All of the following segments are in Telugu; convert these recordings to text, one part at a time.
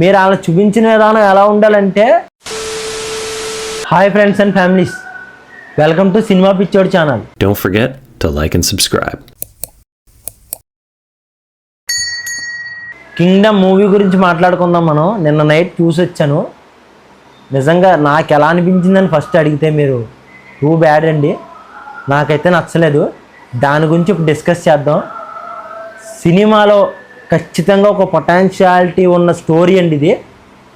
మీరు అలా చూపించిన విధానం ఎలా ఉండాలంటే, hi friends and families, welcome to cinema పిచ్చోడు channel. Don't forget to like and subscribe. Kingdom movie గురించి మాట్లాడుకుందాం. మనం నిన్న నైట్ చూసి వచ్చాను. నిజంగా నాకు ఎలా అనిపించిందని ఫస్ట్ అడిగితే మీరు టూ బ్యాడ్ అండి. నాకైతే నచ్చలేదు. దాని గురించి ఇప్పుడు డిస్కస్ చేద్దాం. సినిమాలో ఖచ్చితంగా ఒక పొటెన్షియాలిటీ ఉన్న స్టోరీ అండి. ఇది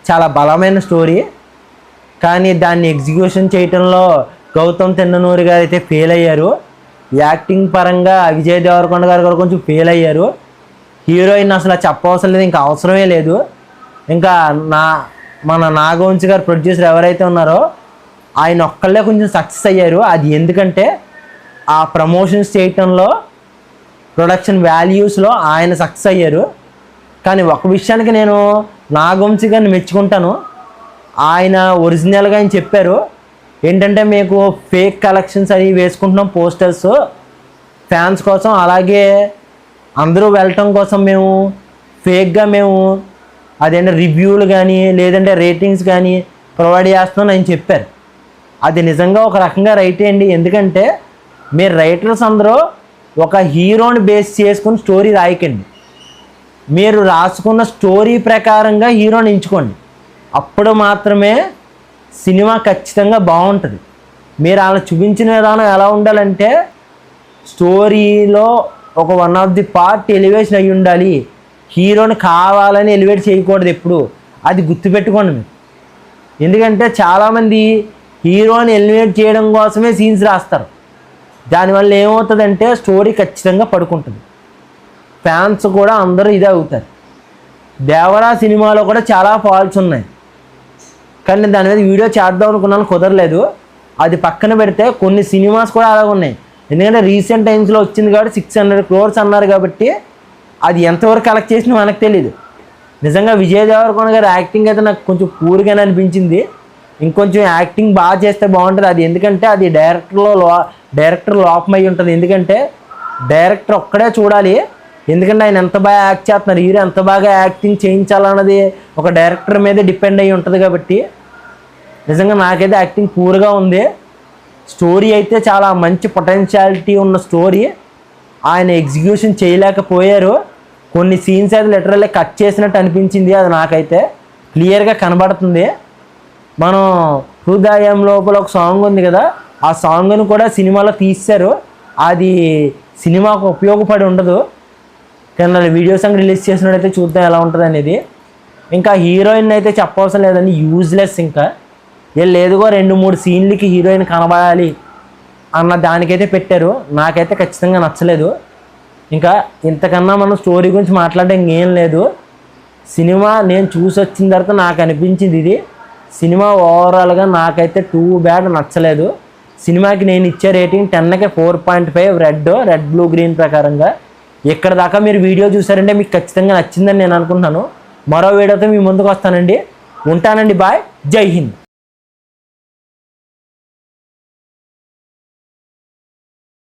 చాలా బలమైన స్టోరీ. కానీ దాన్ని ఎగ్జిక్యూషన్ చేయటంలో గౌతమ్ తిన్ననూరి గారు అయితే ఫెయిల్ అయ్యారు. యాక్టింగ్ పరంగా విజయ్ దేవరకొండ గారు కూడా కొంచెం ఫెయిల్ అయ్యారు. హీరోయిన్ అసలు చెప్పవసరం లేదు, ఇంకా అవసరమే లేదు. ఇంకా మన నాగవంశి గారు ప్రొడ్యూసర్ ఎవరైతే ఉన్నారో ఆయన ఒక్కళ్ళే కొంచెం సక్సెస్ అయ్యారు. అది ఎందుకంటే ఆ ప్రమోషన్స్ చేయటంలో, ప్రొడక్షన్ వాల్యూస్లో ఆయన సక్సెస్ అయ్యారు. కానీ ఒక విషయానికి నేను నాగవంశి గారిని మెచ్చుకుంటాను. ఆయన ఒరిజినల్గా ఆయన చెప్పారు ఏంటంటే, మీకు ఫేక్ కలెక్షన్స్ అవి వేసుకుంటున్నాం పోస్టర్స్ ఫ్యాన్స్ కోసం, అలాగే అందరూ వెళ్ళటం కోసం మేము ఫేక్గా మేము అదేంటే రివ్యూలు కానీ లేదంటే రేటింగ్స్ కానీ ప్రొవైడ్ చేస్తున్నాం అని చెప్పారు. అది నిజంగా ఒక రకంగా రైటే అండి. ఎందుకంటే మీరు రైటర్స్ అందరూ ఒక హీరోని బేస్ చేసుకుని స్టోరీ రాయకండి. మీరు రాసుకున్న స్టోరీ ప్రకారంగా హీరోని ఎంచుకోండి. అప్పుడు మాత్రమే సినిమా ఖచ్చితంగా బాగుంటుంది. మీరు అలా చూపించిన విధానం ఎలా ఉండాలంటే, స్టోరీలో ఒక one of the part elevation అయ్యి ఉండాలి. హీరోని కావాలని ఎలివేట్ చేయకూడదు ఎప్పుడు. అది గుర్తుపెట్టుకోండి మీరు. ఎందుకంటే చాలామంది హీరోని ఎలివేట్ చేయడం కోసమే సీన్స్ రాస్తారు. దానివల్ల ఏమవుతుందంటే స్టోరీ ఖచ్చితంగా పడుకుంటుంది. ఫ్యాన్స్ కూడా అందరూ ఇదే అవుతారు. దేవరా సినిమాలో కూడా చాలా ఫాల్ట్స్ ఉన్నాయి. కానీ దాని మీద వీడియో చేద్దాం అనుకున్నాను, కుదరలేదు. అది పక్కన పెడితే కొన్ని సినిమాస్ కూడా అలాగే ఉన్నాయి. ఎందుకంటే రీసెంట్ టైమ్స్లో వచ్చింది కాబట్టి 600 crores అన్నారు కాబట్టి అది ఎంతవరకు కలెక్ట్ చేసినా మనకు తెలియదు. నిజంగా విజయ్ దేవరకొండ గారి యాక్టింగ్ అయితే నాకు కొంచెం పూర్గానే అనిపించింది. ఇంకొంచెం యాక్టింగ్ బాగా చేస్తే బాగుంటుంది. అది ఎందుకంటే అది డైరెక్టర్ లోపం అయి ఉంటుంది. ఎందుకంటే డైరెక్టర్ ఒక్కడే చూడాలి. ఎందుకంటే ఆయన ఎంత బాగా యాక్ట్ చేస్తున్నారు, హీరో ఎంత బాగా యాక్టింగ్ చేయించాలన్నది ఒక డైరెక్టర్ మీద డిపెండ్ అయ్యి ఉంటుంది. కాబట్టి నిజంగా నాకైతే యాక్టింగ్ పూర్గా ఉంది. స్టోరీ అయితే చాలా మంచి పొటెన్షియాలిటీ ఉన్న స్టోరీ. ఆయన ఎగ్జిక్యూషన్ చేయలేకపోయారు. కొన్ని సీన్స్ అయితే లిటరల్లీ కట్ చేసినట్టు అనిపించింది. అది నాకైతే క్లియర్గా కనబడుతుంది. మనం హృదయం లోపల ఒక సాంగ్ ఉంది కదా, ఆ సాంగ్ను కూడా సినిమాలో తీశారు. అది సినిమాకు ఉపయోగపడి ఉండదు. కానీ వీడియో సాంగ్ రిలీజ్ చేసినట్టయితే చూద్దాం ఎలా ఉంటుంది అనేది. ఇంకా హీరోయిన్ అయితే చెప్పవసరం లేదండి, యూజ్లెస్. ఇంకా లేదుగో 2-3 సీన్లకి హీరోయిన్ కనబడాలి అన్న దానికైతే పెట్టారు. నాకైతే ఖచ్చితంగా నచ్చలేదు. ఇంకా ఇంతకన్నా మనం స్టోరీ గురించి మాట్లాడడం ఇంకేం లేదు. సినిమా నేను చూసి వచ్చిన తర్వాత నాకు అనిపించింది ఇది. సినిమా ఓవరాల్గా నాకైతే టూ బ్యాడ్ నచ్చలేదు. సినిమాకి నేను ఇచ్చే రేటింగ్ 10కి 4.5 రెడ్ బ్లూ గ్రీన్ ప్రకారంగా. ఇక్కడ దాకా మీరు వీడియో చూసారంటే మీకు ఖచ్చితంగా నచ్చిందని నేను అనుకుంటున్నాను. మరో వీడియోతో మీ ముందుకు వస్తానండి. ఉంటానండి. బాయ్. జై హింద్.